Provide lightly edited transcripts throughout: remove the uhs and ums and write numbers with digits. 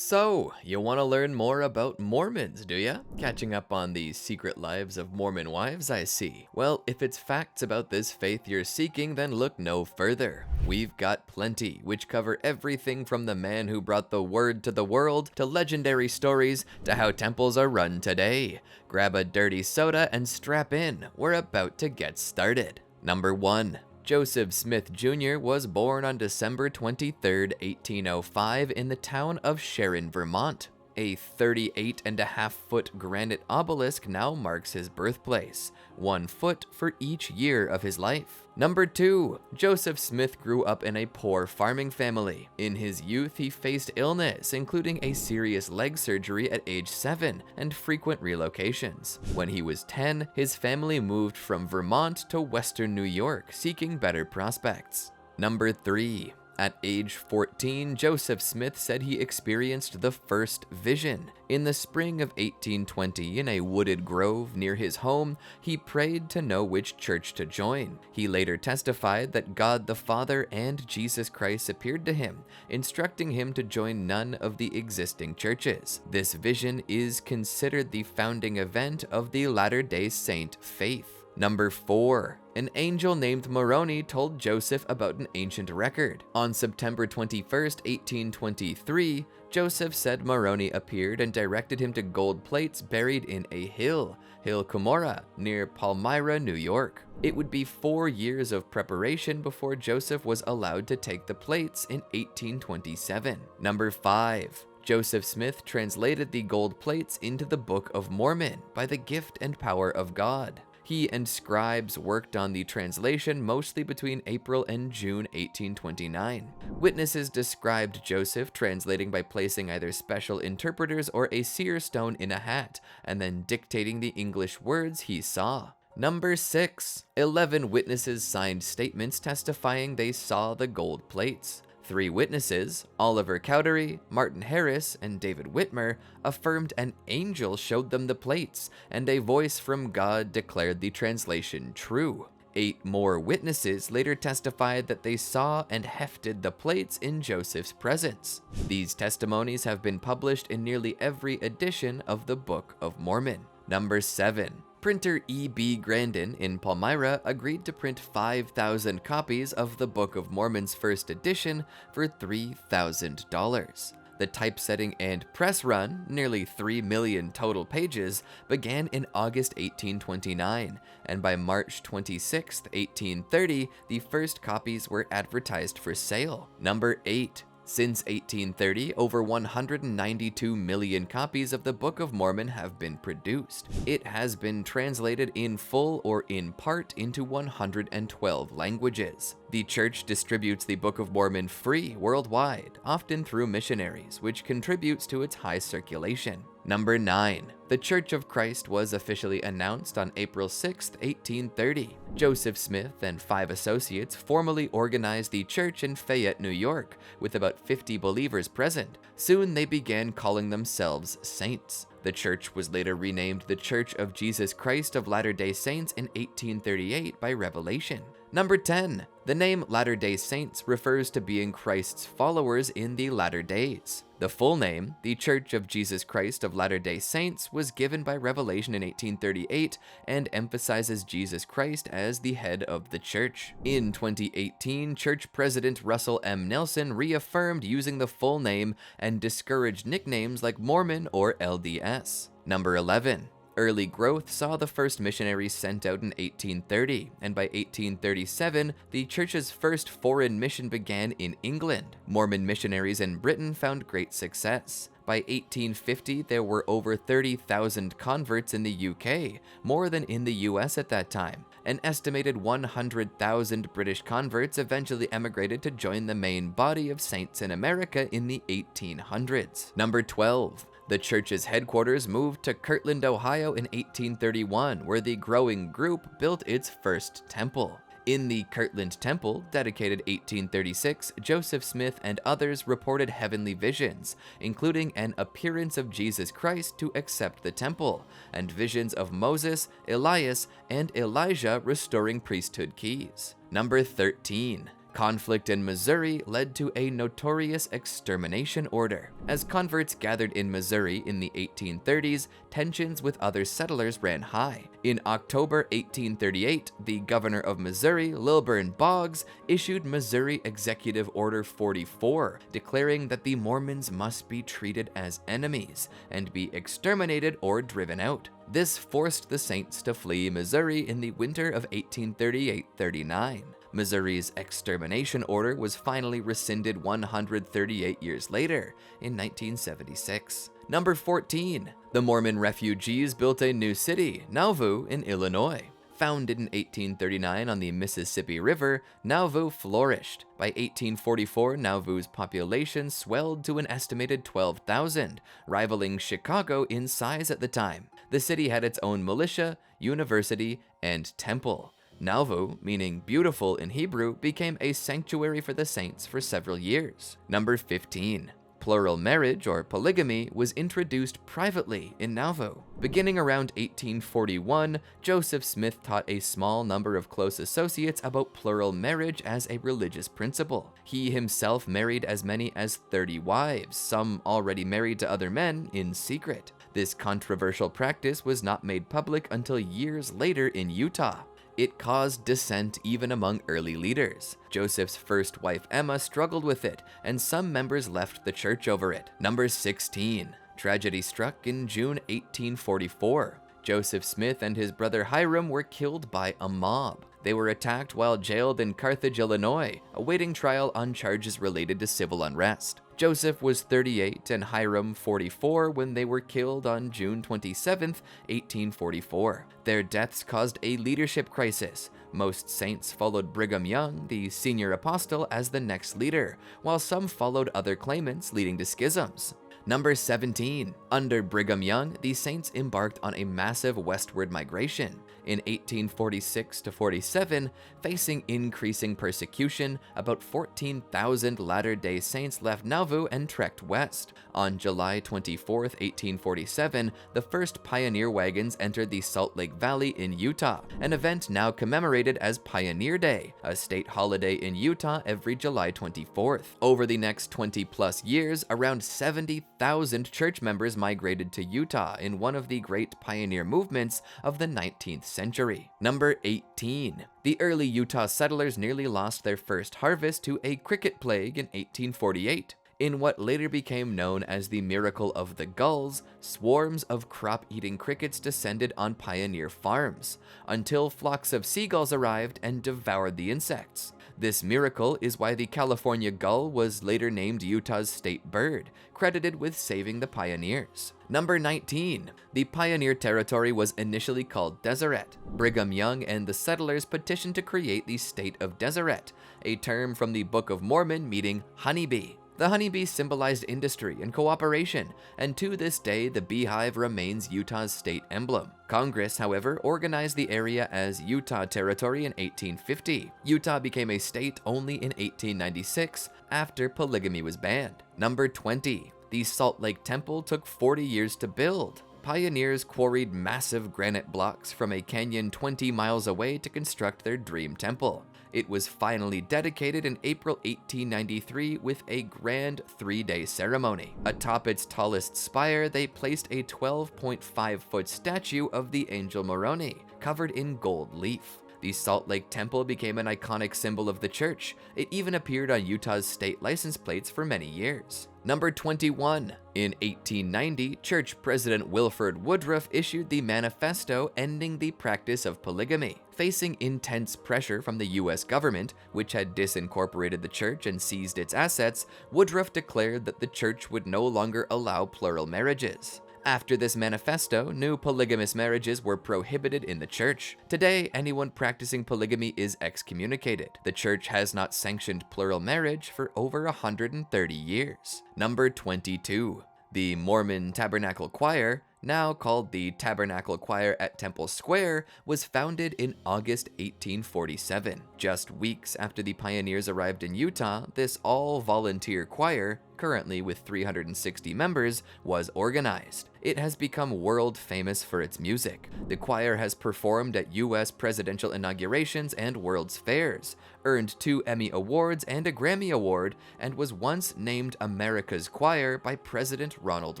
So, you want to learn more about Mormons, do ya? Catching up on the secret lives of Mormon wives, I see. Well, if it's facts about this faith you're seeking, then look no further. We've got plenty, which cover everything from the man who brought the word to the world, to legendary stories, to how temples are run today. Grab a dirty soda and strap in. We're about to get started. Number 1. Joseph Smith Jr. was born on December 23, 1805 in the town of Sharon, Vermont. A 38.5-foot granite obelisk now marks his birthplace, 1 foot for each year of his life. Number 2. Joseph Smith grew up in a poor farming family. In his youth, he faced illness, including a serious leg surgery at age 7 and frequent relocations. When he was 10, his family moved from Vermont to western New York, seeking better prospects. Number 3. At age 14, Joseph Smith said he experienced the first vision. In the spring of 1820, in a wooded grove near his home, he prayed to know which church to join. He later testified that God the Father and Jesus Christ appeared to him, instructing him to join none of the existing churches. This vision is considered the founding event of the Latter-day Saint faith. Number 4. An angel named Moroni told Joseph about an ancient record. On September 21, 1823, Joseph said Moroni appeared and directed him to gold plates buried in a hill, Hill Cumorah, near Palmyra, New York. It would be 4 years of preparation before Joseph was allowed to take the plates in 1827. Number 5. Joseph Smith translated the gold plates into the Book of Mormon by the gift and power of God. He and scribes worked on the translation mostly between April and June 1829. Witnesses described Joseph translating by placing either special interpreters or a seer stone in a hat, and then dictating the English words he saw. Number 6. 11 witnesses signed statements testifying they saw the gold plates. 3 witnesses, Oliver Cowdery, Martin Harris, and David Whitmer, affirmed an angel showed them the plates, and a voice from God declared the translation true. 8 more witnesses later testified that they saw and hefted the plates in Joseph's presence. These testimonies have been published in nearly every edition of the Book of Mormon. Number 7. Printer E.B. Grandin in Palmyra agreed to print 5,000 copies of the Book of Mormon's first edition for $3,000. The typesetting and press run, nearly 3 million total pages, began in August 1829, and by March 26, 1830, the first copies were advertised for sale. Number 8. Since 1830, over 192 million copies of the Book of Mormon have been produced. It has been translated in full or in part into 112 languages. The church distributes the Book of Mormon free worldwide, often through missionaries, which contributes to its high circulation. Number 9. The Church of Christ was officially announced on April 6, 1830. Joseph Smith and 5 associates formally organized the church in Fayette, New York, with about 50 believers present. Soon they began calling themselves saints. The church was later renamed the Church of Jesus Christ of Latter-day Saints in 1838 by revelation. Number 10. The name Latter-day Saints refers to being Christ's followers in the latter days. The full name, the Church of Jesus Christ of Latter-day Saints, was given by revelation in 1838 and emphasizes Jesus Christ as the head of the church. In 2018, church president Russell M. Nelson reaffirmed using the full name and discouraged nicknames like Mormon or LDS. Number 11. Early growth saw the first missionaries sent out in 1830, and by 1837, the church's first foreign mission began in England. Mormon missionaries in Britain found great success. By 1850, there were over 30,000 converts in the UK, more than in the US at that time. An estimated 100,000 British converts eventually emigrated to join the main body of saints in America in the 1800s. Number 12. The church's headquarters moved to Kirtland, Ohio in 1831, where the growing group built its first temple. In the Kirtland Temple, dedicated 1836, Joseph Smith and others reported heavenly visions, including an appearance of Jesus Christ to accept the temple, and visions of Moses, Elias, and Elijah restoring priesthood keys. Number 13. Conflict in Missouri led to a notorious extermination order. As converts gathered in Missouri in the 1830s, tensions with other settlers ran high. In October 1838, the governor of Missouri, Lilburn Boggs, issued Missouri Executive Order 44, declaring that the Mormons must be treated as enemies and be exterminated or driven out. This forced the Saints to flee Missouri in the winter of 1838-39. Missouri's extermination order was finally rescinded 138 years later, in 1976. Number 14. The Mormon refugees built a new city, Nauvoo, in Illinois. Founded in 1839 on the Mississippi River, Nauvoo flourished. By 1844, Nauvoo's population swelled to an estimated 12,000, rivaling Chicago in size at the time. The city had its own militia, university, and temple. Nauvoo, meaning beautiful in Hebrew, became a sanctuary for the saints for several years. Number 15. Plural marriage, or polygamy, was introduced privately in Nauvoo. Beginning around 1841, Joseph Smith taught a small number of close associates about plural marriage as a religious principle. He himself married as many as 30 wives, some already married to other men, in secret. This controversial practice was not made public until years later in Utah. It caused dissent even among early leaders. Joseph's first wife Emma struggled with it, and some members left the church over it. Number 16. Tragedy struck in June 1844. Joseph Smith and his brother Hiram were killed by a mob. They were attacked while jailed in Carthage, Illinois, awaiting trial on charges related to civil unrest. Joseph was 38 and Hiram 44 when they were killed on June 27, 1844. Their deaths caused a leadership crisis. Most saints followed Brigham Young, the senior apostle, as the next leader, while some followed other claimants, leading to schisms. Number 17. Under Brigham Young, the saints embarked on a massive westward migration. In 1846-47, facing increasing persecution, about 14,000 Latter-day Saints left Nauvoo and trekked west. On July 24, 1847, the first pioneer wagons entered the Salt Lake Valley in Utah, an event now commemorated as Pioneer Day, a state holiday in Utah every July 24th. Over the next 20-plus years, around 70,000 church members migrated to Utah in one of the great pioneer movements of the 19th century. Number 18. The early Utah settlers nearly lost their first harvest to a cricket plague in 1848. In what later became known as the Miracle of the Gulls, swarms of crop-eating crickets descended on pioneer farms, until flocks of seagulls arrived and devoured the insects. This miracle is why the California gull was later named Utah's state bird, credited with saving the pioneers. Number 19. The Pioneer Territory was initially called Deseret. Brigham Young and the settlers petitioned to create the state of Deseret, a term from the Book of Mormon meaning honeybee. The honeybee symbolized industry and cooperation, and to this day the beehive remains Utah's state emblem. Congress, however, organized the area as Utah Territory in 1850. Utah became a state only in 1896, after polygamy was banned. Number 20. The Salt Lake Temple took 40 years to build. Pioneers quarried massive granite blocks from a canyon 20 miles away to construct their dream temple. It was finally dedicated in April 1893 with a grand 3-day ceremony. Atop its tallest spire, they placed a 12.5-foot statue of the angel Moroni, covered in gold leaf. The Salt Lake Temple became an iconic symbol of the church. It even appeared on Utah's state license plates for many years. Number 21. In 1890, church president Wilford Woodruff issued the manifesto ending the practice of polygamy. Facing intense pressure from the U.S. government, which had disincorporated the church and seized its assets, Woodruff declared that the church would no longer allow plural marriages. After this manifesto, new polygamous marriages were prohibited in the church. Today, anyone practicing polygamy is excommunicated. The church has not sanctioned plural marriage for over 130 years. Number 22. The Mormon Tabernacle Choir, now called the Tabernacle Choir at Temple Square, was founded in August 1847. Just weeks after the pioneers arrived in Utah, this all-volunteer choir, currently with 360 members, was organized. It has become world famous for its music. The choir has performed at U.S. presidential inaugurations and World's Fairs, earned 2 Emmy Awards and a Grammy Award, and was once named America's Choir by President Ronald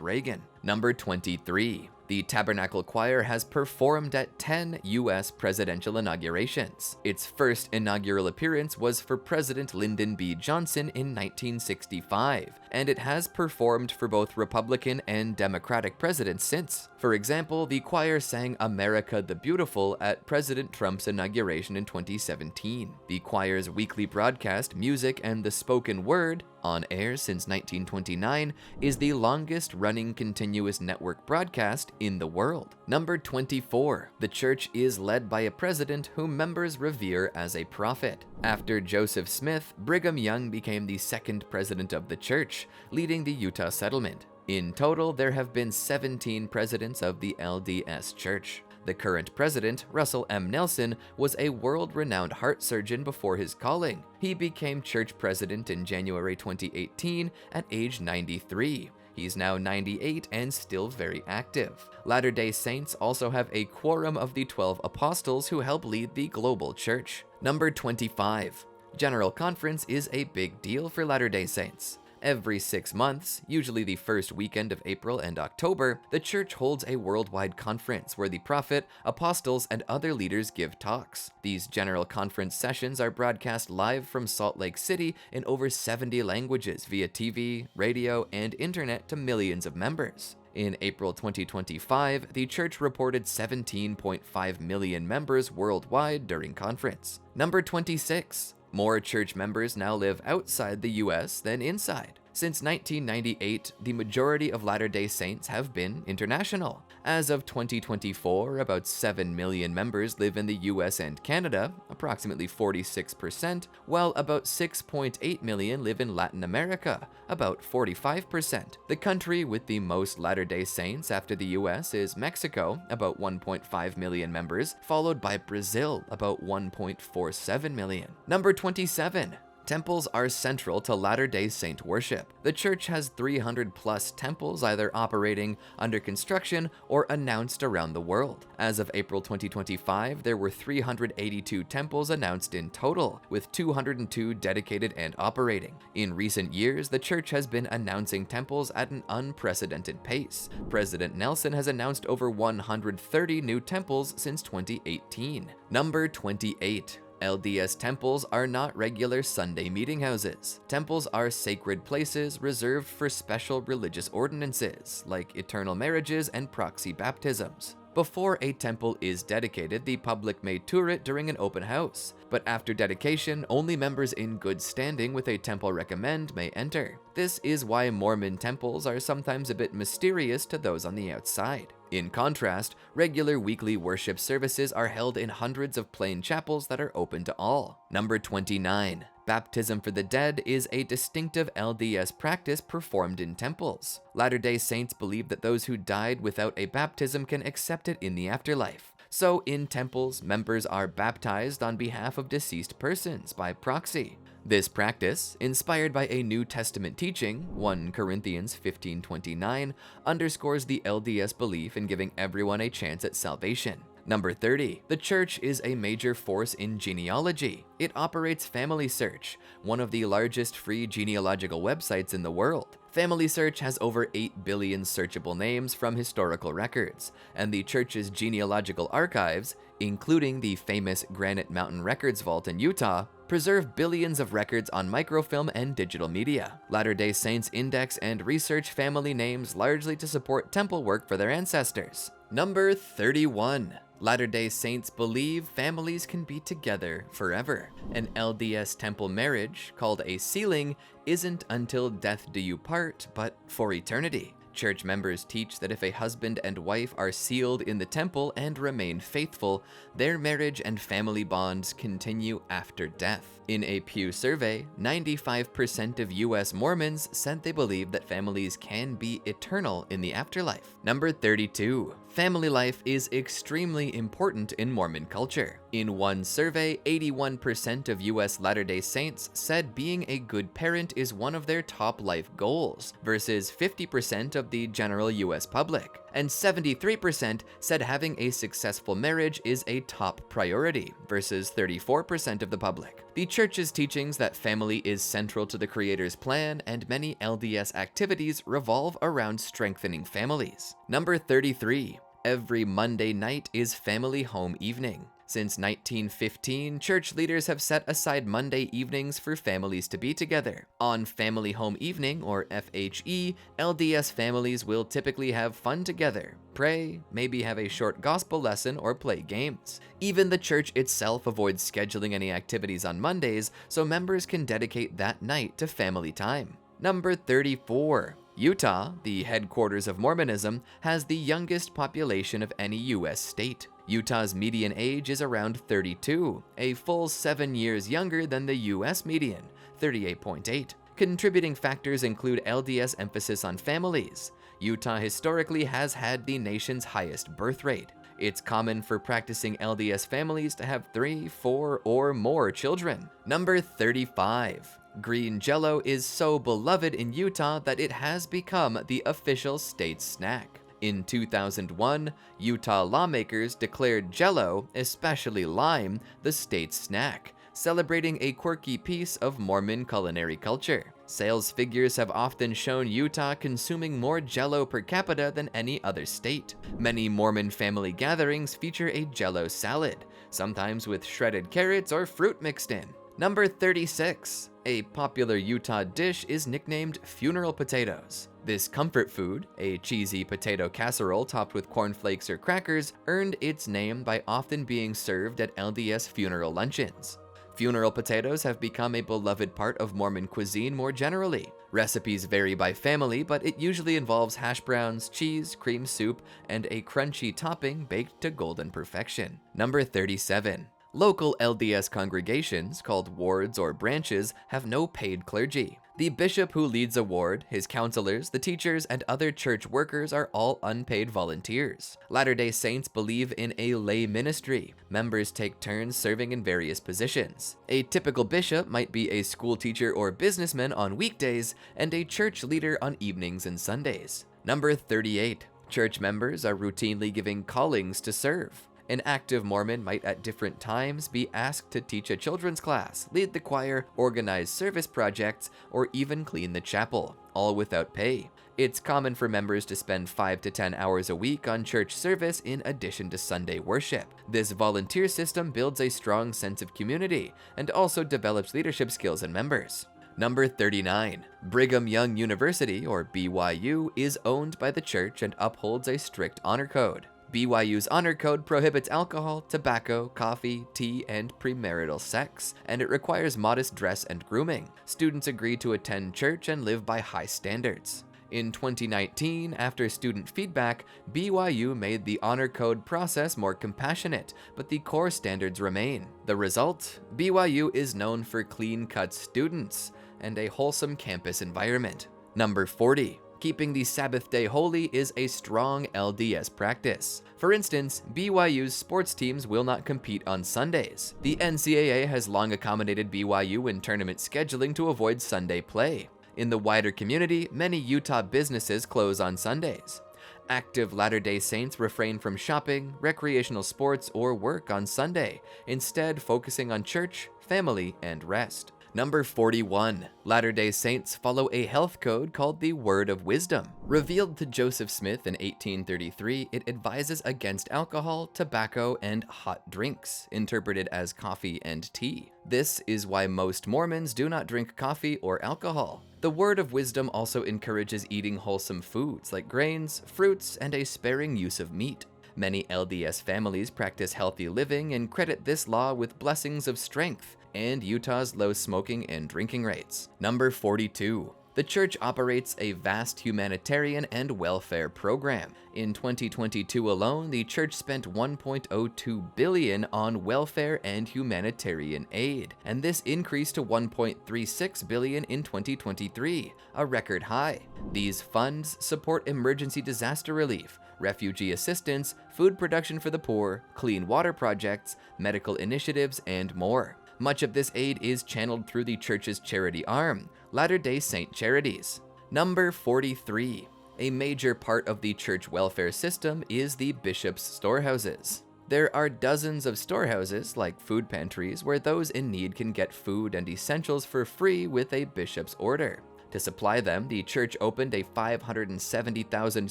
Reagan. Number 23. The Tabernacle Choir has performed at 10 U.S. presidential inaugurations. Its first inaugural appearance was for President Lyndon B. Johnson in 1965, and it has performed for both Republican and Democratic presidents since. For example, the choir sang America the Beautiful at President Trump's inauguration in 2017. The choir's weekly broadcast, Music and the Spoken Word, on air since 1929, is the longest-running continuous network broadcast in the world. Number 24. The church is led by a president whom members revere as a prophet. After Joseph Smith, Brigham Young became the second president of the church, leading the Utah settlement. In total, there have been 17 presidents of the LDS Church. The current president, Russell M. Nelson, was a world-renowned heart surgeon before his calling. He became church president in January 2018 at age 93. He's now 98 and still very active. Latter-day Saints also have a quorum of the 12 apostles who help lead the global church. Number 25. General Conference is a big deal for Latter-day Saints. Every 6 months, usually the first weekend of April and October, the church holds a worldwide conference where the prophet, apostles, and other leaders give talks. These General Conference sessions are broadcast live from Salt Lake City in over 70 languages via TV, radio, and internet to millions of members. In April 2025, the church reported 17.5 million members worldwide during conference. Number 26. More church members now live outside the US than inside. Since 1998, the majority of Latter-day Saints have been international. As of 2024, about 7 million members live in the US and Canada, approximately 46%, while about 6.8 million live in Latin America, about 45%. The country with the most Latter-day Saints after the US is Mexico, about 1.5 million members, followed by Brazil, about 1.47 million. Number 27. Temples are central to Latter-day Saint worship. The church has 300 plus temples either operating, under construction, or announced around the world. As of April 2025, there were 382 temples announced in total, with 202 dedicated and operating. In recent years, the church has been announcing temples at an unprecedented pace. President Nelson has announced over 130 new temples since 2018. Number 28. LDS temples are not regular Sunday meeting houses. Temples are sacred places reserved for special religious ordinances, like eternal marriages and proxy baptisms. Before a temple is dedicated, the public may tour it during an open house, but after dedication, only members in good standing with a temple recommend may enter. This is why Mormon temples are sometimes a bit mysterious to those on the outside. In contrast, regular weekly worship services are held in hundreds of plain chapels that are open to all. Number 29. Baptism for the dead is a distinctive LDS practice performed in temples. Latter-day Saints believe that those who died without a baptism can accept it in the afterlife. So in temples, members are baptized on behalf of deceased persons by proxy. This practice, inspired by a New Testament teaching, 1 Corinthians 15:29, underscores the LDS belief in giving everyone a chance at salvation. Number 30. The church is a major force in genealogy. It operates Family Search, one of the largest free genealogical websites in the world. Family Search has over 8 billion searchable names from historical records, and the church's genealogical archives, including the famous Granite Mountain Records Vault in Utah, preserve billions of records on microfilm and digital media. Latter-day Saints index and research family names largely to support temple work for their ancestors. Number 31. Latter-day Saints believe families can be together forever. An LDS temple marriage, called a sealing, isn't until death do you part, but for eternity. Church members teach that if a husband and wife are sealed in the temple and remain faithful, their marriage and family bonds continue after death. In a Pew survey, 95% of US Mormons said they believe that families can be eternal in the afterlife. Number 32. Family life is extremely important in Mormon culture. In one survey, 81% of US Latter-day Saints said being a good parent is one of their top life goals, versus 50% of the general US public. And 73% said having a successful marriage is a top priority, versus 34% of the public. The church's teachings that family is central to the Creator's plan, and many LDS activities revolve around strengthening families. Number 33. Every Monday night is family home evening. Since 1915, church leaders have set aside Monday evenings for families to be together. On Family Home Evening, or FHE, LDS families will typically have fun together, pray, maybe have a short gospel lesson, or play games. Even the church itself avoids scheduling any activities on Mondays, so members can dedicate that night to family time. Number 34. Utah, the headquarters of Mormonism, has the youngest population of any U.S. state. Utah's median age is around 32, a full 7 years younger than the U.S. median, 38.8. Contributing factors include LDS emphasis on families. Utah historically has had the nation's highest birth rate. It's common for practicing LDS families to have 3, 4, or more children. Number 35. Green Jell-O is so beloved in Utah that it has become the official state snack. In 2001, Utah lawmakers declared Jell-O, especially lime, the state snack, celebrating a quirky piece of Mormon culinary culture. Sales figures have often shown Utah consuming more Jell-O per capita than any other state. Many Mormon family gatherings feature a Jell-O salad, sometimes with shredded carrots or fruit mixed in. Number 36. A popular Utah dish is nicknamed funeral potatoes. This comfort food, a cheesy potato casserole topped with cornflakes or crackers, earned its name by often being served at LDS funeral luncheons. Funeral potatoes have become a beloved part of Mormon cuisine more generally. Recipes vary by family, but it usually involves hash browns, cheese, cream soup, and a crunchy topping baked to golden perfection. Number 37. Local LDS congregations, called wards or branches, have no paid clergy. The bishop who leads a ward, his counselors, the teachers, and other church workers are all unpaid volunteers. Latter-day Saints believe in a lay ministry. Members take turns serving in various positions. A typical bishop might be a school teacher or businessman on weekdays, and a church leader on evenings and Sundays. Number 38. Church members are routinely given callings to serve. An active Mormon might at different times be asked to teach a children's class, lead the choir, organize service projects, or even clean the chapel, all without pay. It's common for members to spend 5 to 10 hours a week on church service in addition to Sunday worship. This volunteer system builds a strong sense of community and also develops leadership skills in members. Number 39. Brigham Young University, or BYU, is owned by the church and upholds a strict honor code. BYU's honor code prohibits alcohol, tobacco, coffee, tea, and premarital sex, and it requires modest dress and grooming. Students agree to attend church and live by high standards. In 2019, after student feedback, BYU made the honor code process more compassionate, but the core standards remain. The result? BYU is known for clean-cut students and a wholesome campus environment. Number 40. Keeping the Sabbath day holy is a strong LDS practice. For instance, BYU's sports teams will not compete on Sundays. The NCAA has long accommodated BYU in tournament scheduling to avoid Sunday play. In the wider community, many Utah businesses close on Sundays. Active Latter-day Saints refrain from shopping, recreational sports, or work on Sunday, instead focusing on church, family, and rest. Number 41. Latter-day Saints follow a health code called the Word of Wisdom. Revealed to Joseph Smith in 1833, it advises against alcohol, tobacco, and hot drinks, interpreted as coffee and tea. This is why most Mormons do not drink coffee or alcohol. The Word of Wisdom also encourages eating wholesome foods like grains, fruits, and a sparing use of meat. Many LDS families practice healthy living and credit this law with blessings of strength and Utah's low smoking and drinking rates. Number 42. The church operates a vast humanitarian and welfare program. In 2022 alone, the church spent $1.02 billion on welfare and humanitarian aid, and this increased to $1.36 billion in 2023, a record high. These funds support emergency disaster relief, refugee assistance, food production for the poor, clean water projects, medical initiatives, and more. Much of this aid is channeled through the church's charity arm, Latter-day Saint Charities. Number 43. A major part of the church welfare system is the bishop's storehouses. There are dozens of storehouses, like food pantries, where those in need can get food and essentials for free with a bishop's order. To supply them, the church opened a 570,000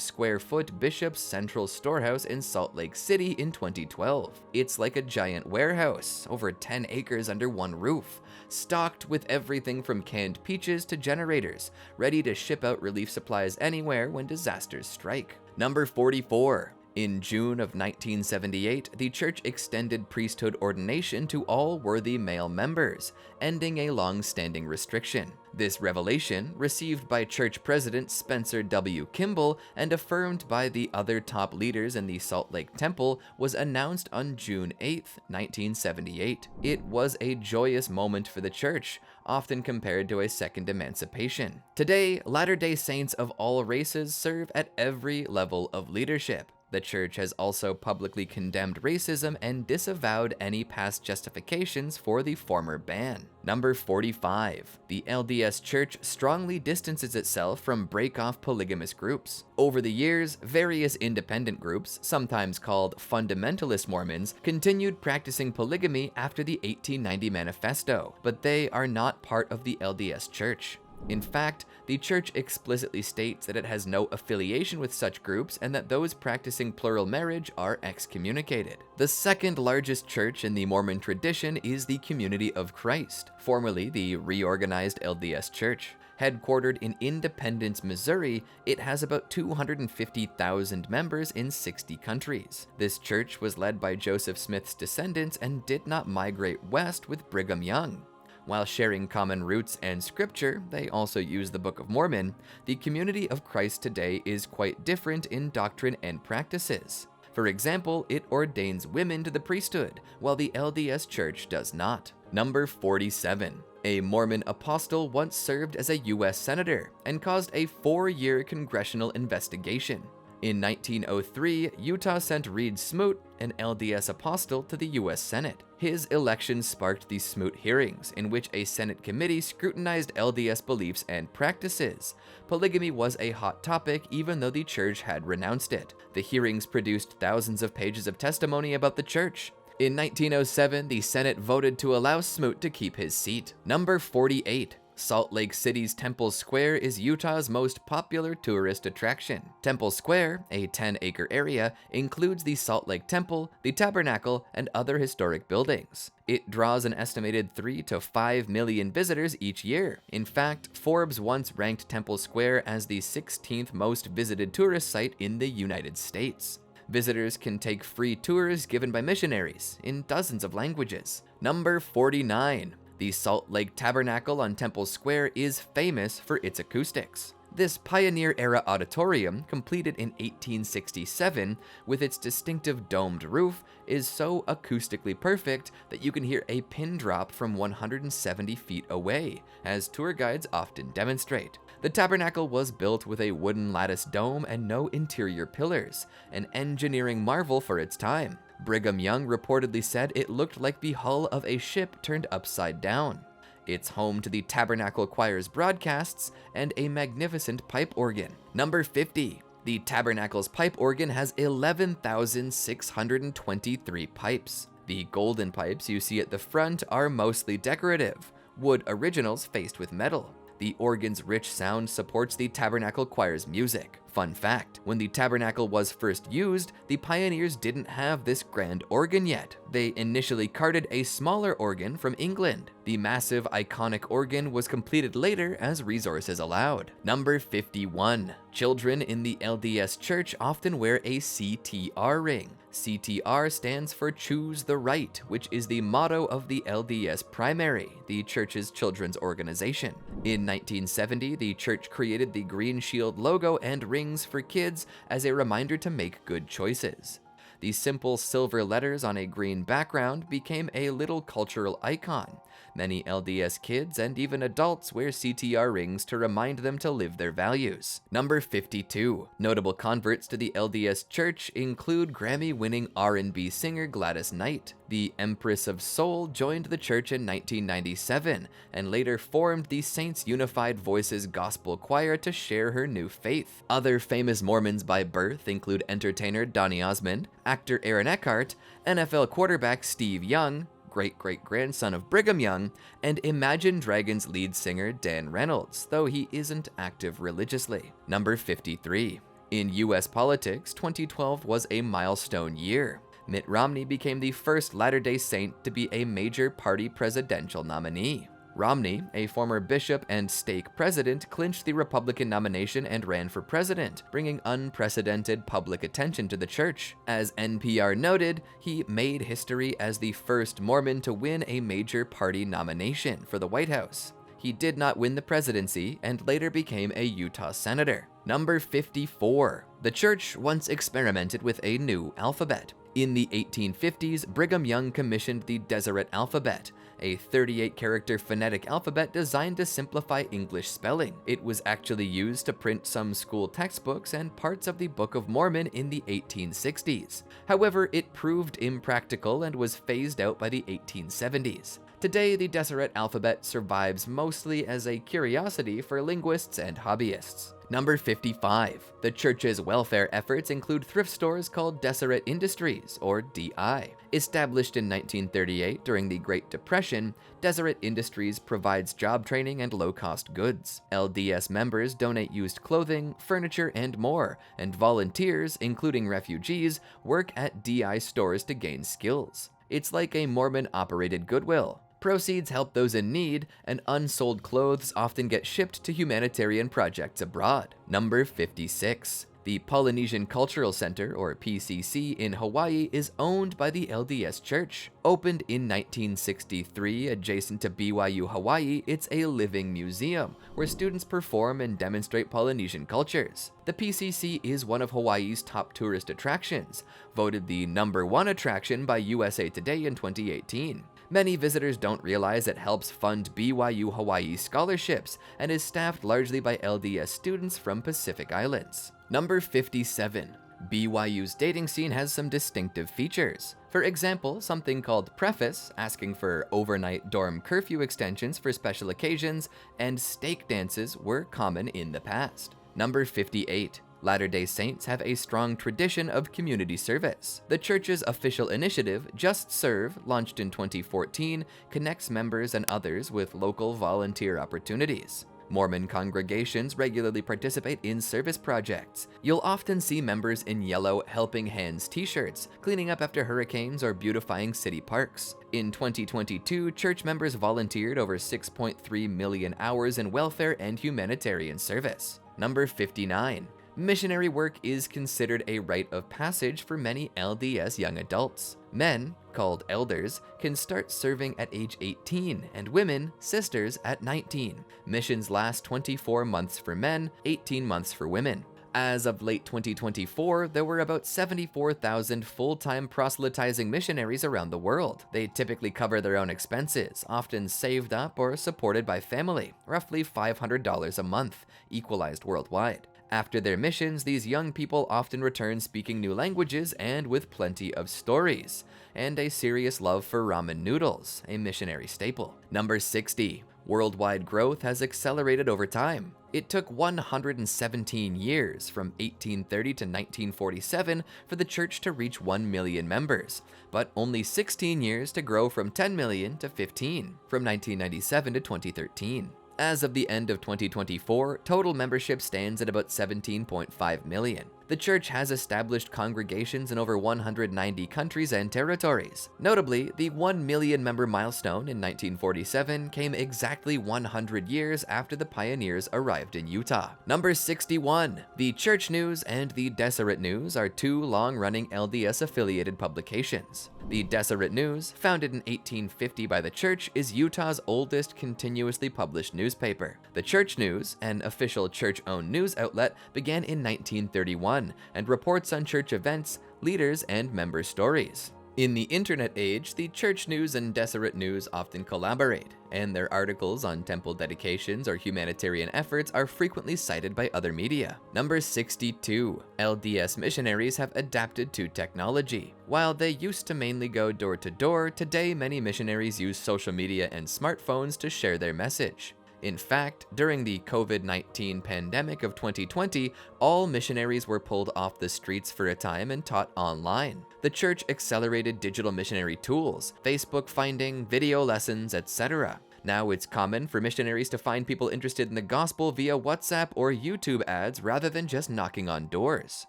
square foot Bishop's Central Storehouse in Salt Lake City in 2012. It's like a giant warehouse, over 10 acres under one roof, stocked with everything from canned peaches to generators, ready to ship out relief supplies anywhere when disasters strike. Number 44. In June of 1978, the church extended priesthood ordination to all worthy male members, ending a long-standing restriction. This revelation, received by church president Spencer W. Kimball and affirmed by the other top leaders in the Salt Lake Temple, was announced on June 8, 1978. It was a joyous moment for the church, often compared to a second emancipation. Today, Latter-day Saints of all races serve at every level of leadership. The church has also publicly condemned racism and disavowed any past justifications for the former ban. Number 45. The LDS Church strongly distances itself from break-off polygamous groups. Over the years, various independent groups, sometimes called fundamentalist Mormons, continued practicing polygamy after the 1890 Manifesto, but they are not part of the LDS Church. In fact, the church explicitly states that it has no affiliation with such groups and that those practicing plural marriage are excommunicated. The second largest church in the Mormon tradition is the Community of Christ, formerly the reorganized LDS Church. Headquartered in Independence, Missouri, it has about 250,000 members in 60 countries. This church was led by Joseph Smith's descendants and did not migrate west with Brigham Young. While sharing common roots and scripture, they also use the Book of Mormon. The Community of Christ today is quite different in doctrine and practices. For example, it ordains women to the priesthood, while the LDS Church does not. Number 47. A Mormon Apostle once served as a U.S. Senator and caused a 4-year congressional investigation. In 1903, Utah sent Reed Smoot, an LDS apostle, to the U.S. Senate. His election sparked the Smoot hearings, in which a Senate committee scrutinized LDS beliefs and practices. Polygamy was a hot topic, even though the church had renounced it. The hearings produced thousands of pages of testimony about the church. In 1907, the Senate voted to allow Smoot to keep his seat. Number 48. Salt Lake City's Temple Square is Utah's most popular tourist attraction. Temple Square, a 10-acre area, includes the Salt Lake Temple, the Tabernacle, and other historic buildings. It draws an estimated 3 to 5 million visitors each year. In fact, Forbes once ranked Temple Square as the 16th most visited tourist site in the United States. Visitors can take free tours given by missionaries in dozens of languages. Number 49. The Salt Lake Tabernacle on Temple Square is famous for its acoustics. This pioneer-era auditorium, completed in 1867, with its distinctive domed roof, is so acoustically perfect that you can hear a pin drop from 170 feet away, as tour guides often demonstrate. The tabernacle was built with a wooden lattice dome and no interior pillars, an engineering marvel for its time. Brigham Young reportedly said it looked like the hull of a ship turned upside down. It's home to the Tabernacle Choir's broadcasts and a magnificent pipe organ. Number 50. The Tabernacle's pipe organ has 11,623 pipes. The golden pipes you see at the front are mostly decorative, wood originals faced with metal. The organ's rich sound supports the Tabernacle Choir's music. Fun fact, when the tabernacle was first used, the pioneers didn't have this grand organ yet. They initially carted a smaller organ from England. The massive iconic organ was completed later as resources allowed. Number 51. Children in the LDS Church often wear a CTR ring. CTR stands for Choose the Right, which is the motto of the LDS Primary, the church's children's organization. In 1970, the church created the Green Shield logo and rings for kids as a reminder to make good choices. The simple silver letters on a green background became a little cultural icon. Many LDS kids and even adults wear CTR rings to remind them to live their values. Number 52. Notable converts to the LDS Church include Grammy-winning R&B singer Gladys Knight. The Empress of Soul joined the church in 1997 and later formed the Saints Unified Voices Gospel Choir to share her new faith. Other famous Mormons by birth include entertainer Donny Osmond, actor Aaron Eckhart, NFL quarterback Steve Young, great-great-grandson of Brigham Young, and Imagine Dragons lead singer Dan Reynolds, though he isn't active religiously. Number 53. In US politics, 2012 was a milestone year. Mitt Romney became the first Latter-day Saint to be a major party presidential nominee. Romney, a former bishop and stake president, clinched the Republican nomination and ran for president, bringing unprecedented public attention to the church. As NPR noted, he made history as the first Mormon to win a major party nomination for the White House. He did not win the presidency and later became a Utah senator. Number 54. The church once experimented with a new alphabet. In the 1850s, Brigham Young commissioned the Deseret alphabet, a 38-character phonetic alphabet designed to simplify English spelling. It was actually used to print some school textbooks and parts of the Book of Mormon in the 1860s. However, it proved impractical and was phased out by the 1870s. Today, the Deseret alphabet survives mostly as a curiosity for linguists and hobbyists. Number 55. The church's welfare efforts include thrift stores called Deseret Industries, or DI. Established in 1938 during the Great Depression, Deseret Industries provides job training and low-cost goods. LDS members donate used clothing, furniture, and more, and volunteers, including refugees, work at DI stores to gain skills. It's like a Mormon-operated Goodwill. Proceeds help those in need, and unsold clothes often get shipped to humanitarian projects abroad. Number 56. The Polynesian Cultural Center, or PCC, in Hawaii is owned by the LDS Church. Opened in 1963 adjacent to BYU Hawaii, it's a living museum where students perform and demonstrate Polynesian cultures. The PCC is one of Hawaii's top tourist attractions, voted the #1 attraction by USA Today in 2018. Many visitors don't realize it helps fund BYU Hawaii scholarships and is staffed largely by LDS students from Pacific Islands. Number 57. BYU's dating scene has some distinctive features. For example, something called Preface, asking for overnight dorm curfew extensions for special occasions, and stake dances were common in the past. Number 58. Latter-day Saints have a strong tradition of community service. The church's official initiative, Just Serve, launched in 2014, connects members and others with local volunteer opportunities. Mormon congregations regularly participate in service projects. You'll often see members in yellow Helping Hands t-shirts, cleaning up after hurricanes or beautifying city parks. In 2022, church members volunteered over 6.3 million hours in welfare and humanitarian service. Number 59. Missionary work is considered a rite of passage for many LDS young adults. Men, called elders, can start serving at age 18, and women, sisters, at 19. Missions last 24 months for men, 18 months for women. As of late 2024, there were about 74,000 full-time proselytizing missionaries around the world. They typically cover their own expenses, often saved up or supported by family, roughly $500 a month, equalized worldwide. After their missions, these young people often return speaking new languages and with plenty of stories, and a serious love for ramen noodles, a missionary staple. Number 60. Worldwide growth has accelerated over time. It took 117 years, from 1830 to 1947, for the church to reach 1 million members, but only 16 years to grow from 10 million to 15, from 1997 to 2013. As of the end of 2024, total membership stands at about 17.5 million. The church has established congregations in over 190 countries and territories. Notably, the 1 million member milestone in 1947 came exactly 100 years after the pioneers arrived in Utah. Number 61. The Church News and the Deseret News are two long-running LDS-affiliated publications. The Deseret News, founded in 1850 by the church, is Utah's oldest continuously published newspaper. The Church News, an official church-owned news outlet, began in 1931 and reports on church events, leaders, and member stories. In the internet age, the Church News and Deseret News often collaborate, and their articles on temple dedications or humanitarian efforts are frequently cited by other media. Number 62. LDS missionaries have adapted to technology. While they used to mainly go door to door, today many missionaries use social media and smartphones to share their message. In fact, during the COVID-19 pandemic of 2020, all missionaries were pulled off the streets for a time and taught online. The church accelerated digital missionary tools, Facebook finding, video lessons, etc. Now it's common for missionaries to find people interested in the gospel via WhatsApp or YouTube ads rather than just knocking on doors.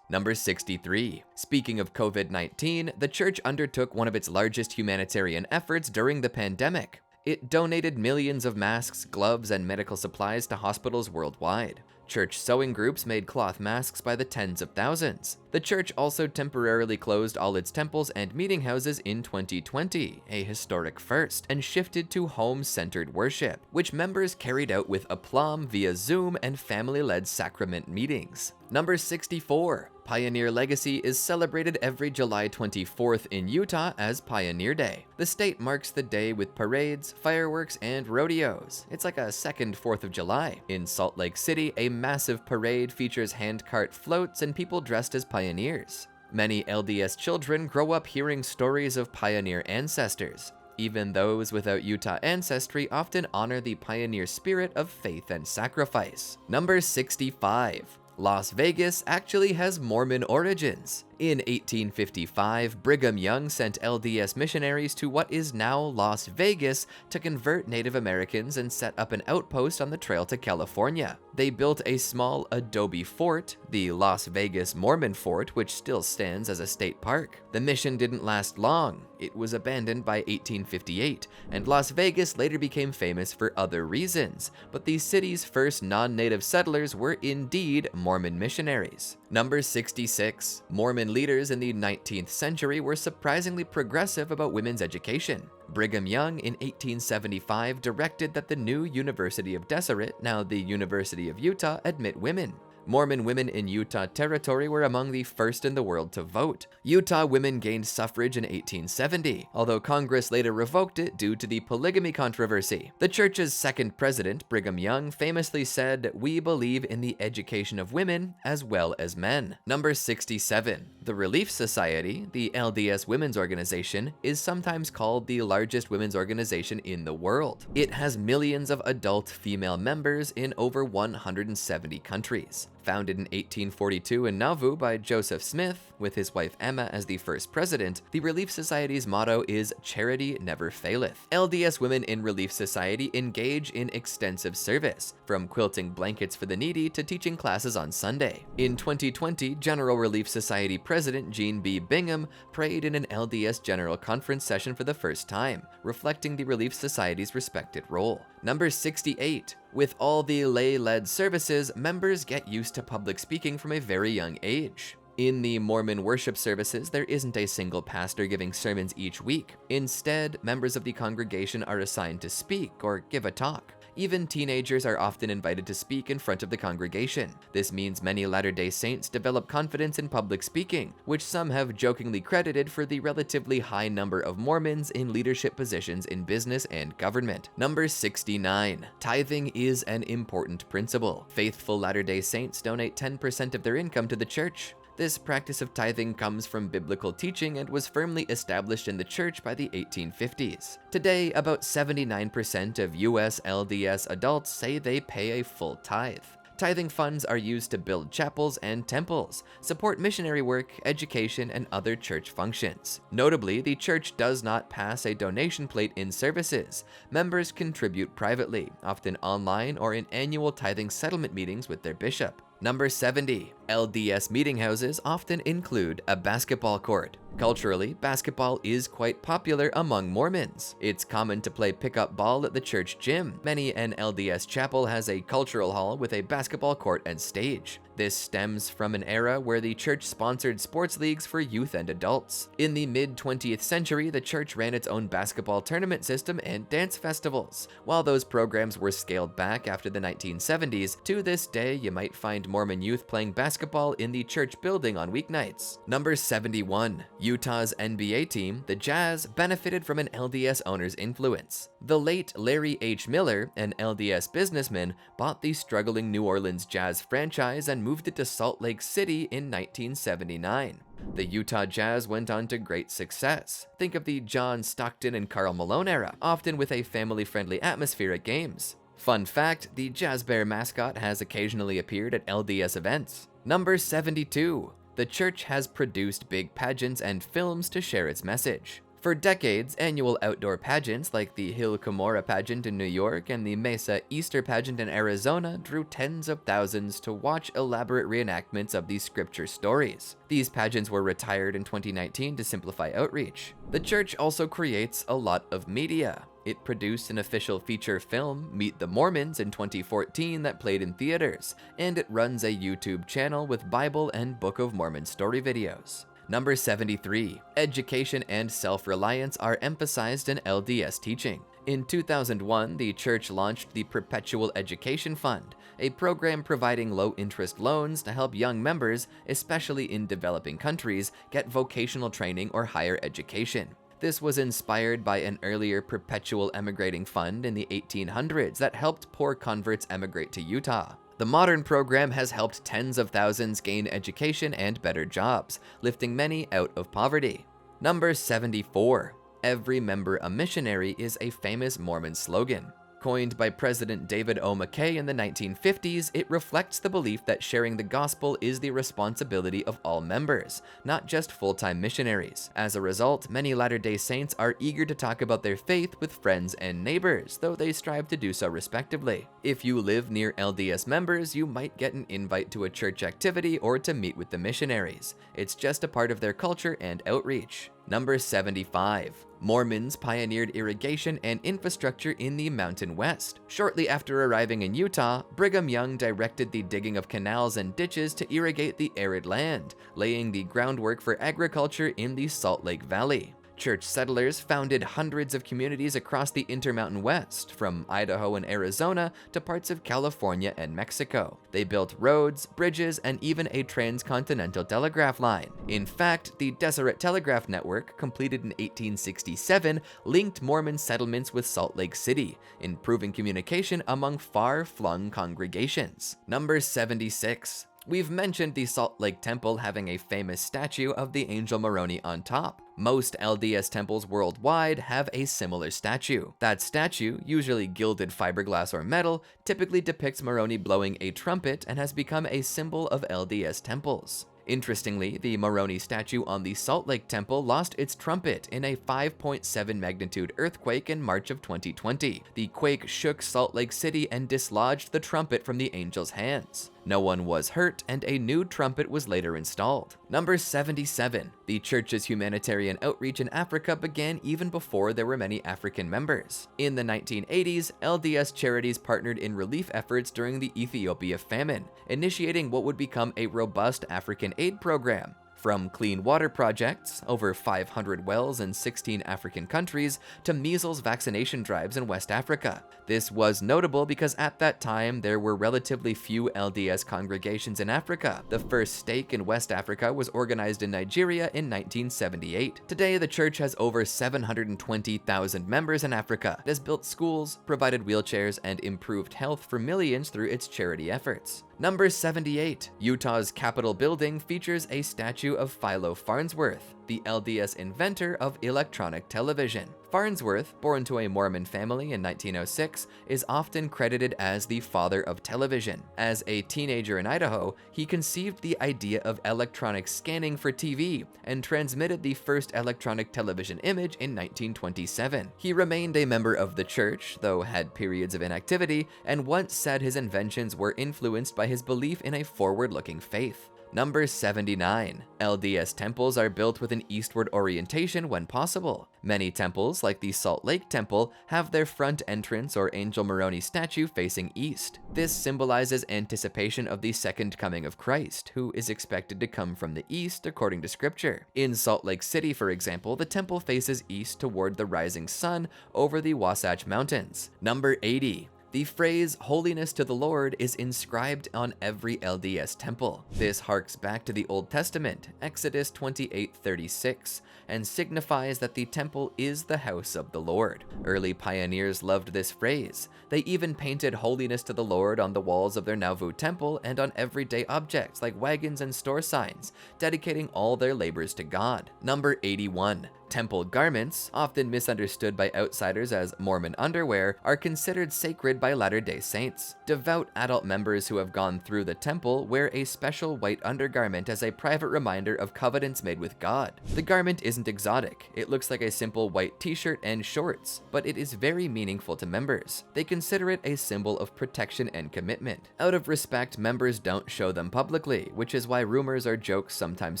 Number 63. Speaking of COVID-19, the church undertook one of its largest humanitarian efforts during the pandemic. It donated millions of masks, gloves, and medical supplies to hospitals worldwide. Church sewing groups made cloth masks by the tens of thousands. The church also temporarily closed all its temples and meeting houses in 2020, a historic first, and shifted to home-centered worship, which members carried out with aplomb via Zoom and family-led sacrament meetings. Number 64. Pioneer Legacy is celebrated every July 24th in Utah as Pioneer Day. The state marks the day with parades, fireworks, and rodeos. It's like a second 4th of July. In Salt Lake City, a massive parade features handcart floats and people dressed as pioneers. Many LDS children grow up hearing stories of pioneer ancestors. Even those without Utah ancestry often honor the pioneer spirit of faith and sacrifice. Number 65. Las Vegas actually has Mormon origins. In 1855, Brigham Young sent LDS missionaries to what is now Las Vegas to convert Native Americans and set up an outpost on the trail to California. They built a small adobe fort, the Las Vegas Mormon Fort, which still stands as a state park. The mission didn't last long. It was abandoned by 1858, and Las Vegas later became famous for other reasons, but the city's first non-native settlers were indeed Mormon missionaries. Number 66. Mormon leaders in the 19th century were surprisingly progressive about women's education. Brigham Young in 1875 directed that the new University of Deseret, now the University of Utah, admit women. Mormon women in Utah Territory were among the first in the world to vote. Utah women gained suffrage in 1870, although Congress later revoked it due to the polygamy controversy. The church's second president, Brigham Young, famously said, "We believe in the education of women as well as men." Number 67. The Relief Society, the LDS women's organization, is sometimes called the largest women's organization in the world. It has millions of adult female members in over 170 countries. Founded in 1842 in Nauvoo by Joseph Smith, with his wife Emma as the first president, the Relief Society's motto is "Charity Never Faileth." LDS women in Relief Society engage in extensive service, from quilting blankets for the needy to teaching classes on Sunday. In 2020, General Relief Society President Gene B. Bingham prayed in an LDS General Conference session for the first time, reflecting the Relief Society's respected role. Number 68. With all the lay-led services, members get used to public speaking from a very young age. In the Mormon worship services, there isn't a single pastor giving sermons each week. Instead, members of the congregation are assigned to speak or give a talk. Even teenagers are often invited to speak in front of the congregation. This means many Latter-day Saints develop confidence in public speaking, which some have jokingly credited for the relatively high number of Mormons in leadership positions in business and government. Number 69. Tithing is an important principle. Faithful Latter-day Saints donate 10% of their income to the church. This practice of tithing comes from biblical teaching and was firmly established in the church by the 1850s. Today, about 79% of US LDS adults say they pay a full tithe. Tithing funds are used to build chapels and temples, support missionary work, education, and other church functions. Notably, the church does not pass a donation plate in services. Members contribute privately, often online or in annual tithing settlement meetings with their bishop. Number 70. LDS meeting houses often include a basketball court. Culturally, basketball is quite popular among Mormons. It's common to play pickup ball at the church gym. Many an LDS chapel has a cultural hall with a basketball court and stage. This stems from an era where the church sponsored sports leagues for youth and adults. In the mid-20th century, the church ran its own basketball tournament system and dance festivals. While those programs were scaled back after the 1970s, to this day you might find Mormon youth playing basketball in the church building on weeknights. Number 71. Utah's NBA team, the Jazz, benefited from an LDS owner's influence. The late Larry H. Miller, an LDS businessman, bought the struggling New Orleans Jazz franchise and moved it to Salt Lake City in 1979. The Utah Jazz went on to great success. Think of the John Stockton and Karl Malone era, often with a family-friendly atmosphere at games. Fun fact, the Jazz Bear mascot has occasionally appeared at LDS events. Number 72. The church has produced big pageants and films to share its message. For decades, annual outdoor pageants like the Hill Cumorah pageant in New York and the Mesa Easter pageant in Arizona drew tens of thousands to watch elaborate reenactments of these scripture stories. These pageants were retired in 2019 to simplify outreach. The church also creates a lot of media. It produced an official feature film, Meet the Mormons, in 2014 that played in theaters, and it runs a YouTube channel with Bible and Book of Mormon story videos. Number 73. Education and self-reliance are emphasized in LDS teaching. In 2001, the church launched the Perpetual Education Fund, a program providing low-interest loans to help young members, especially in developing countries, get vocational training or higher education. This was inspired by an earlier perpetual emigrating fund in the 1800s that helped poor converts emigrate to Utah. The modern program has helped tens of thousands gain education and better jobs, lifting many out of poverty. Number 74. Every member a missionary is a famous Mormon slogan. Coined by President David O. McKay in the 1950s, it reflects the belief that sharing the gospel is the responsibility of all members, not just full-time missionaries. As a result, many Latter-day Saints are eager to talk about their faith with friends and neighbors, though they strive to do so respectively. If you live near LDS members, you might get an invite to a church activity or to meet with the missionaries. It's just a part of their culture and outreach. Number 75. Mormons pioneered irrigation and infrastructure in the Mountain West. Shortly after arriving in Utah, Brigham Young directed the digging of canals and ditches to irrigate the arid land, laying the groundwork for agriculture in the Salt Lake Valley. Church settlers founded hundreds of communities across the Intermountain West, from Idaho and Arizona to parts of California and Mexico. They built roads, bridges, and even a transcontinental telegraph line. In fact, the Deseret Telegraph Network, completed in 1867, linked Mormon settlements with Salt Lake City, improving communication among far-flung congregations. Number 76. We've mentioned the Salt Lake Temple having a famous statue of the angel Moroni on top. Most LDS temples worldwide have a similar statue. That statue, usually gilded fiberglass or metal, typically depicts Moroni blowing a trumpet and has become a symbol of LDS temples. Interestingly, the Moroni statue on the Salt Lake Temple lost its trumpet in a 5.7 magnitude earthquake in March of 2020. The quake shook Salt Lake City and dislodged the trumpet from the angel's hands. No one was hurt, and a new trumpet was later installed. Number 77. The church's humanitarian outreach in Africa began even before there were many African members. In the 1980s, LDS charities partnered in relief efforts during the Ethiopia famine, initiating what would become a robust African aid program. From clean water projects, over 500 wells in 16 African countries, to measles vaccination drives in West Africa. This was notable because at that time there were relatively few LDS congregations in Africa. The first stake in West Africa was organized in Nigeria in 1978. Today, the church has over 720,000 members in Africa. It has built schools, provided wheelchairs, and improved health for millions through its charity efforts. Number 78. Utah's Capitol building features a statue of Philo Farnsworth, the LDS inventor of electronic television. Farnsworth, born to a Mormon family in 1906, is often credited as the father of television. As a teenager in Idaho, he conceived the idea of electronic scanning for TV and transmitted the first electronic television image in 1927. He remained a member of the church, though had periods of inactivity, and once said his inventions were influenced by his belief in a forward-looking faith. Number 79. LDS temples are built with an eastward orientation when possible. Many temples, like the Salt Lake Temple, have their front entrance or Angel Moroni statue facing east. This symbolizes anticipation of the second coming of Christ, who is expected to come from the east according to scripture. In Salt Lake City, for example, the temple faces east toward the rising sun over the Wasatch Mountains. Number 80. The phrase, "holiness to the Lord," is inscribed on every LDS temple. This harks back to the Old Testament, Exodus 28:36, and signifies that the temple is the house of the Lord. Early pioneers loved this phrase. They even painted "holiness to the Lord" on the walls of their Nauvoo temple and on everyday objects like wagons and store signs, dedicating all their labors to God. Number 81. Temple garments, often misunderstood by outsiders as Mormon underwear, are considered sacred by Latter-day Saints. Devout adult members who have gone through the temple wear a special white undergarment as a private reminder of covenants made with God. The garment isn't exotic. It looks like a simple white t-shirt and shorts, but it is very meaningful to members. They consider it a symbol of protection and commitment. Out of respect, members don't show them publicly, which is why rumors or jokes sometimes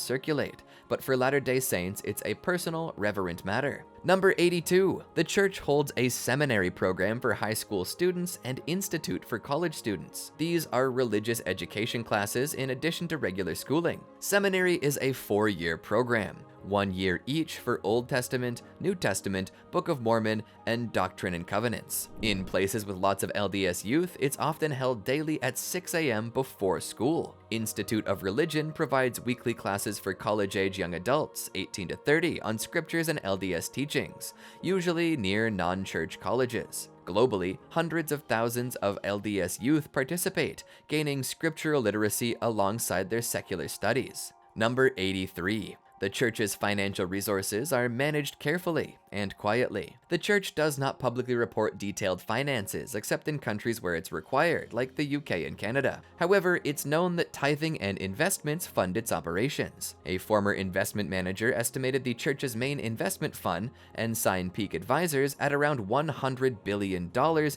circulate. But for Latter-day Saints, it's a personal, reverent matter. Number 82. The church holds a seminary program for high school students and institute for college students. These are religious education classes in addition to regular schooling. Seminary is a 4-year program. 1 year each for Old Testament, New Testament, Book of Mormon, and Doctrine and Covenants. In places with lots of LDS youth, it's often held daily at 6 a.m. before school. Institute of Religion provides weekly classes for college-age young adults, 18 to 30, on scriptures and LDS teachings, usually near non-church colleges. Globally, hundreds of thousands of LDS youth participate, gaining scriptural literacy alongside their secular studies. Number 83. The church's financial resources are managed carefully and quietly. The church does not publicly report detailed finances except in countries where it's required, like the UK and Canada. However, it's known that tithing and investments fund its operations. A former investment manager estimated the church's main investment fund, Ensign Peak Advisors, at around $100 billion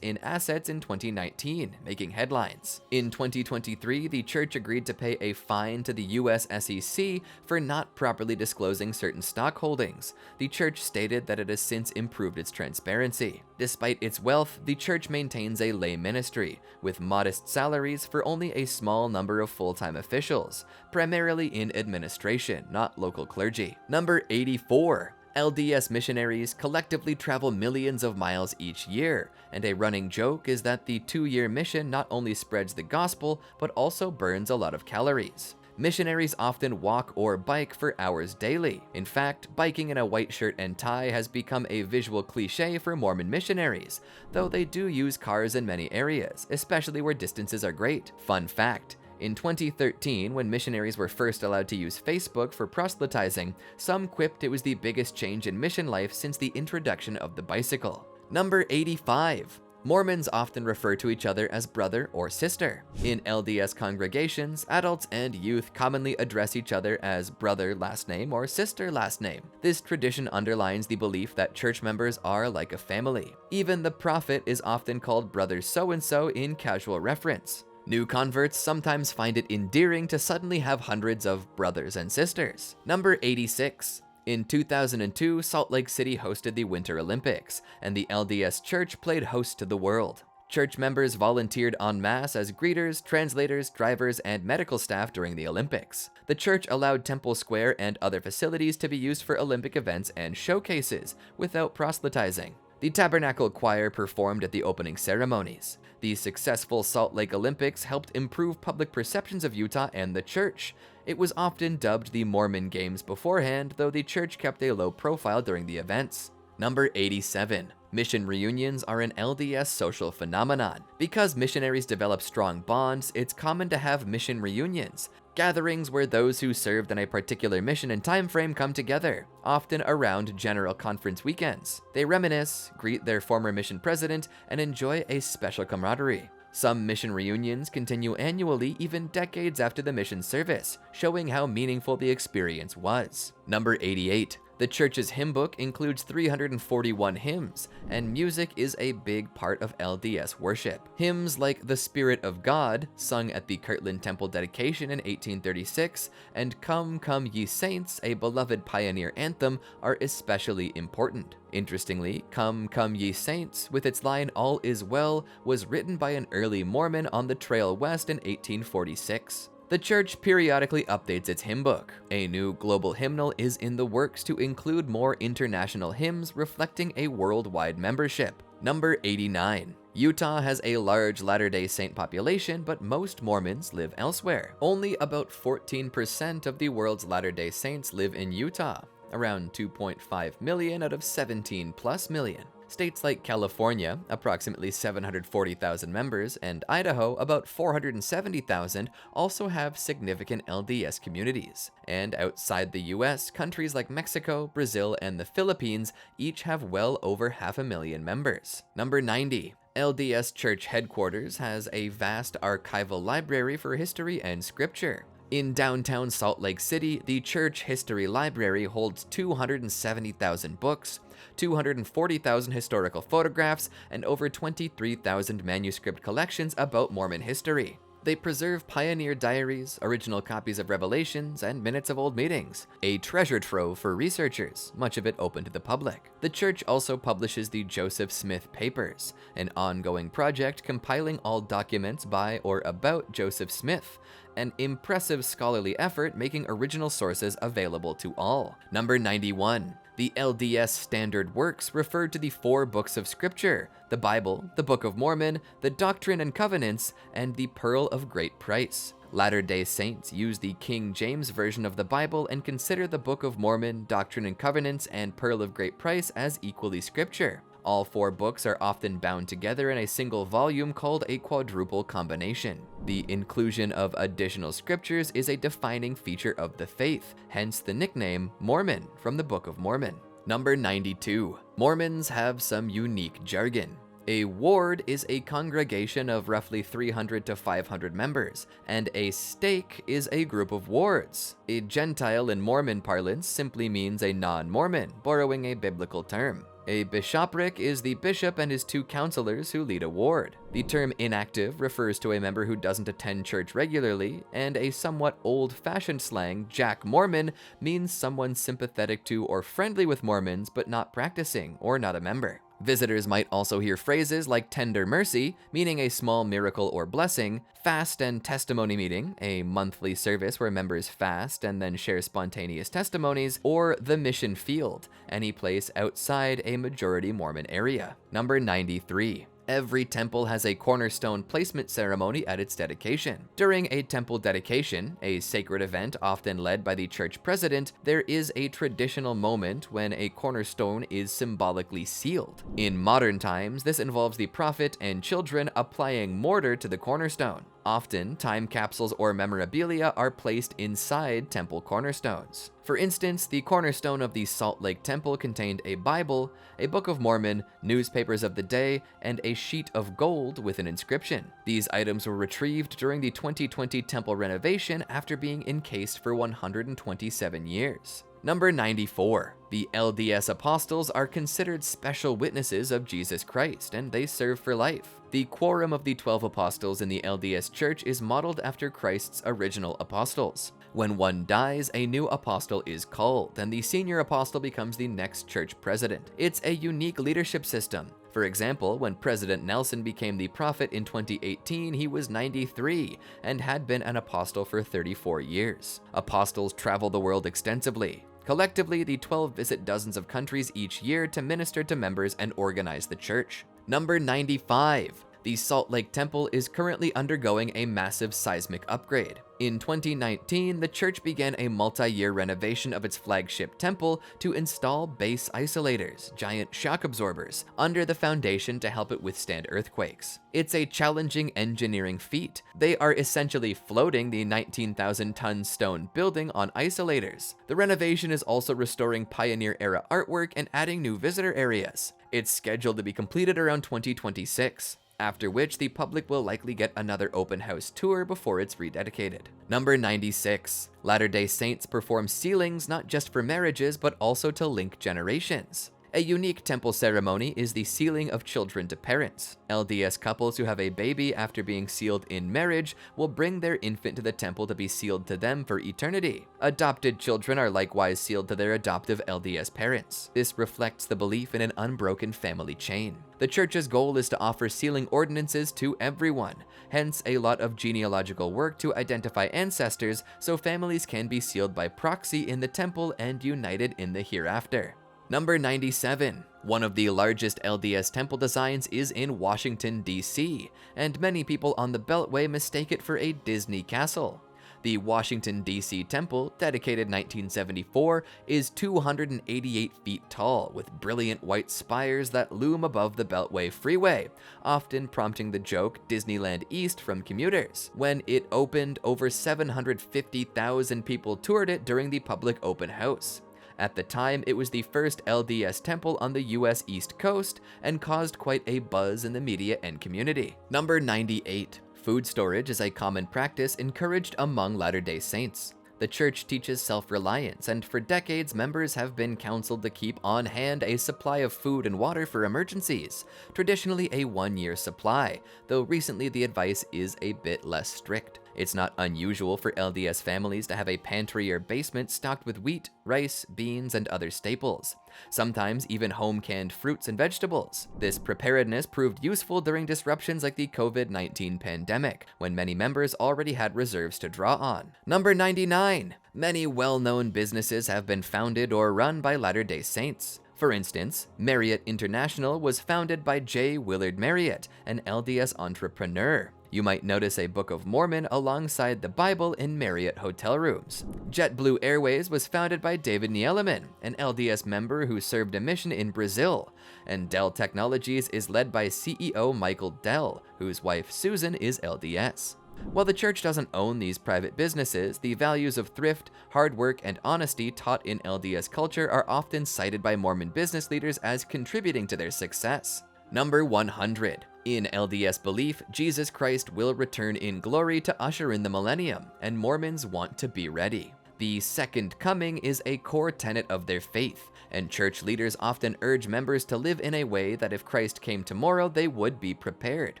in assets in 2019, making headlines. In 2023, the church agreed to pay a fine to the US SEC for not properly disclosing certain stock holdings. The church stated that it has since improved its transparency. Despite its wealth, the church maintains a lay ministry, with modest salaries for only a small number of full-time officials, primarily in administration, not local clergy. Number 84. LDS missionaries collectively travel millions of miles each year, and a running joke is that the 2-year mission not only spreads the gospel, but also burns a lot of calories. Missionaries often walk or bike for hours daily. In fact, biking in a white shirt and tie has become a visual cliche for Mormon missionaries, though they do use cars in many areas, especially where distances are great. Fun fact: in 2013, when missionaries were first allowed to use Facebook for proselytizing, some quipped it was the biggest change in mission life since the introduction of the bicycle. Number 85. Mormons often refer to each other as brother or sister. In LDS congregations, adults and youth commonly address each other as brother last name or sister last name. This tradition underlines the belief that church members are like a family. Even the prophet is often called brother so-and-so in casual reference. New converts sometimes find it endearing to suddenly have hundreds of brothers and sisters. Number 86. In 2002, Salt Lake City hosted the Winter Olympics, and the LDS Church played host to the world. Church members volunteered en masse as greeters, translators, drivers, and medical staff during the Olympics. The church allowed Temple Square and other facilities to be used for Olympic events and showcases without proselytizing. The Tabernacle Choir performed at the opening ceremonies. The successful Salt Lake Olympics helped improve public perceptions of Utah and the church. It was often dubbed the Mormon Games beforehand, though the church kept a low profile during the events. Number 87. Mission reunions are an LDS social phenomenon. Because missionaries develop strong bonds, it's common to have mission reunions, gatherings where those who served in a particular mission and time frame come together, often around general conference weekends. They reminisce, greet their former mission president, and enjoy a special camaraderie. Some mission reunions continue annually, even decades after the mission service, showing how meaningful the experience was. Number 88. The church's hymn book includes 341 hymns, and music is a big part of LDS worship. Hymns like The Spirit of God, sung at the Kirtland Temple dedication in 1836, and Come, Come Ye Saints, a beloved pioneer anthem, are especially important. Interestingly, Come, Come Ye Saints, with its line All Is Well, was written by an early Mormon on the Trail West in 1846. The church periodically updates its hymn book. A new global hymnal is in the works to include more international hymns reflecting a worldwide membership. Number 89. Utah has a large Latter-day Saint population, but most Mormons live elsewhere. Only about 14% of the world's Latter-day Saints live in Utah, around 2.5 million out of 17+ million. States like California, approximately 740,000 members, and Idaho, about 470,000, also have significant LDS communities. And outside the US, countries like Mexico, Brazil, and the Philippines each have well over 500,000 members. Number 90. LDS Church Headquarters has a vast archival library for history and scripture. In downtown Salt Lake City, the Church History Library holds 270,000 books, 240,000 historical photographs, and over 23,000 manuscript collections about Mormon history. They preserve pioneer diaries, original copies of Revelations, and minutes of old meetings, a treasure trove for researchers, much of it open to the public. The church also publishes the Joseph Smith Papers, an ongoing project compiling all documents by or about Joseph Smith, an impressive scholarly effort making original sources available to all. Number 91. The LDS Standard Works refer to the 4 books of Scripture: the Bible, the Book of Mormon, the Doctrine and Covenants, and the Pearl of Great Price. Latter-day Saints use the King James Version of the Bible and consider the Book of Mormon, Doctrine and Covenants, and Pearl of Great Price as equally Scripture. All 4 books are often bound together in a single volume called a quadruple combination. The inclusion of additional scriptures is a defining feature of the faith, hence the nickname Mormon from the Book of Mormon. Number 92. Mormons have some unique jargon. A ward is a congregation of roughly 300 to 500 members, and a stake is a group of wards. A Gentile in Mormon parlance simply means a non-Mormon, borrowing a biblical term. A bishopric is the bishop and his 2 counselors who lead a ward. The term inactive refers to a member who doesn't attend church regularly, and a somewhat old-fashioned slang, Jack Mormon, means someone sympathetic to or friendly with Mormons but not practicing or not a member. Visitors might also hear phrases like tender mercy, meaning a small miracle or blessing, fast and testimony meeting, a monthly service where members fast and then share spontaneous testimonies, or the mission field, any place outside a majority Mormon area. Number 93. Every temple has a cornerstone placement ceremony at its dedication. During a temple dedication, a sacred event often led by the church president, there is a traditional moment when a cornerstone is symbolically sealed. In modern times, this involves the prophet and children applying mortar to the cornerstone. Often, time capsules or memorabilia are placed inside temple cornerstones. For instance, the cornerstone of the Salt Lake Temple contained a Bible, a Book of Mormon, newspapers of the day, and a sheet of gold with an inscription. These items were retrieved during the 2020 temple renovation after being encased for 127 years. Number 94. The LDS apostles are considered special witnesses of Jesus Christ, and they serve for life. The quorum of the 12 apostles in the LDS Church is modeled after Christ's original apostles. When one dies, a new apostle is called, and the senior apostle becomes the next church president. It's a unique leadership system. For example, when President Nelson became the prophet in 2018, he was 93 and had been an apostle for 34 years. Apostles travel the world extensively. Collectively, the 12 visit dozens of countries each year to minister to members and organize the church. Number 95. The Salt Lake Temple is currently undergoing a massive seismic upgrade. In 2019, the church began a multi-year renovation of its flagship temple to install base isolators, giant shock absorbers, under the foundation to help it withstand earthquakes. It's a challenging engineering feat. They are essentially floating the 19,000-ton stone building on isolators. The renovation is also restoring Pioneer-era artwork and adding new visitor areas. It's scheduled to be completed around 2026. After which the public will likely get another open house tour before it's rededicated. Number 96. Latter-day Saints perform sealings not just for marriages but also to link generations. A unique temple ceremony is the sealing of children to parents. LDS couples who have a baby after being sealed in marriage will bring their infant to the temple to be sealed to them for eternity. Adopted children are likewise sealed to their adoptive LDS parents. This reflects the belief in an unbroken family chain. The church's goal is to offer sealing ordinances to everyone, hence a lot of genealogical work to identify ancestors so families can be sealed by proxy in the temple and united in the hereafter. Number 97. One of the largest LDS temple designs is in Washington, D.C., and many people on the Beltway mistake it for a Disney castle. The Washington, D.C. temple, dedicated 1974, is 288 feet tall, with brilliant white spires that loom above the Beltway freeway, often prompting the joke Disneyland East from commuters. When it opened, over 750,000 people toured it during the public open house. At the time, it was the first LDS temple on the US East Coast and caused quite a buzz in the media and community. Number 98. Food storage is a common practice encouraged among Latter-day Saints. The church teaches self-reliance, and for decades, members have been counseled to keep on hand a supply of food and water for emergencies, traditionally a one-year supply, though recently the advice is a bit less strict. It's not unusual for LDS families to have a pantry or basement stocked with wheat, rice, beans, and other staples. Sometimes even home-canned fruits and vegetables. This preparedness proved useful during disruptions like the COVID-19 pandemic, when many members already had reserves to draw on. Number 99. Many well-known businesses have been founded or run by Latter-day Saints. For instance, Marriott International was founded by J. Willard Marriott, an LDS entrepreneur. You might notice a Book of Mormon alongside the Bible in Marriott hotel rooms. JetBlue Airways was founded by David Neeleman, an LDS member who served a mission in Brazil. And Dell Technologies is led by CEO Michael Dell, whose wife Susan is LDS. While the church doesn't own these private businesses, the values of thrift, hard work, and honesty taught in LDS culture are often cited by Mormon business leaders as contributing to their success. Number 100. In LDS belief, Jesus Christ will return in glory to usher in the millennium, and Mormons want to be ready. The second coming is a core tenet of their faith, and church leaders often urge members to live in a way that if Christ came tomorrow, they would be prepared.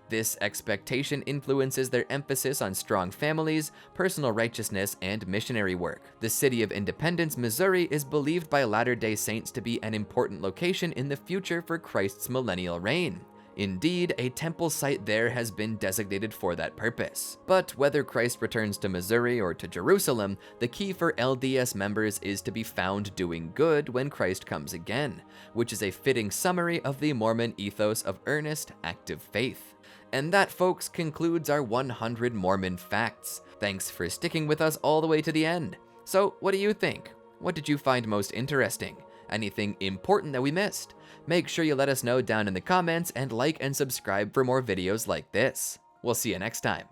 This expectation influences their emphasis on strong families, personal righteousness, and missionary work. The city of Independence, Missouri is believed by Latter-day Saints to be an important location in the future for Christ's millennial reign. Indeed, a temple site there has been designated for that purpose. But whether Christ returns to Missouri or to Jerusalem, the key for LDS members is to be found doing good when Christ comes again, which is a fitting summary of the Mormon ethos of earnest, active faith. And that, folks, concludes our 100 Mormon facts. Thanks for sticking with us all the way to the end. So, what do you think? What did you find most interesting? Anything important that we missed? Make sure you let us know down in the comments and like and subscribe for more videos like this. We'll see you next time.